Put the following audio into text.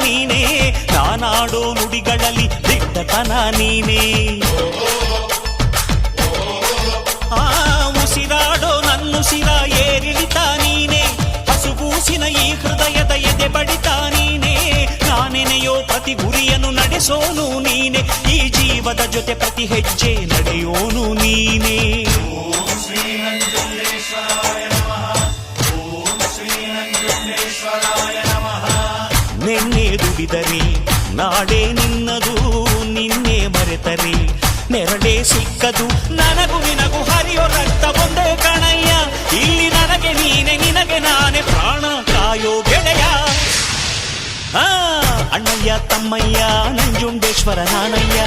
ನೀನೇ, ನಾನಾಡೋ ನುಡಿಗಳಲ್ಲಿ ದಿಟ್ಟತನ ನೀನೇ. ಉಸಿರಾಡೋ ನನ್ನುಸಿರ ಏರಿಳಿತ ನೀನೇ, ಹಸುಗೂಸಿನ ಈ ಹೃದಯದ ಎದೆ ಬಡಿತ ನೀನೇ. ನಾನೆನೆಯೋ ಪ್ರತಿ ಗುರಿಯನ್ನು ನಡೆಸೋನು ನೀನೆ, ಈ ಜೀವದ ಜೊತೆ ಪ್ರತಿ ಹೆಜ್ಜೆ ನಡೆಯೋನು ನೀನೇ. ನಿನ್ನೆ ದುಡಿದರೆ ನಾಡೇ ನಿನ್ನದು, ನಿನ್ನೆ ಮರೆತರೆ ನೆರಳೇ ಸಿಕ್ಕದು. ನನಗೂ ನಿನಗೂ ಹರಿಯೋ ರಕ್ತ ಒಂದೇ ಕಣಯ್ಯ, ಇಲ್ಲಿ ನನಗೆ ನೀನೆ ನಿನಗೆ ನಾನೇ ಪ್ರಾಣ ಕಾಯೋ ಗೆಳೆಯ. ಅಣ್ಣಯ್ಯ ತಮ್ಮಯ್ಯ ನಂಜುಂಡೇಶ್ವರ ನಾನಯ್ಯ.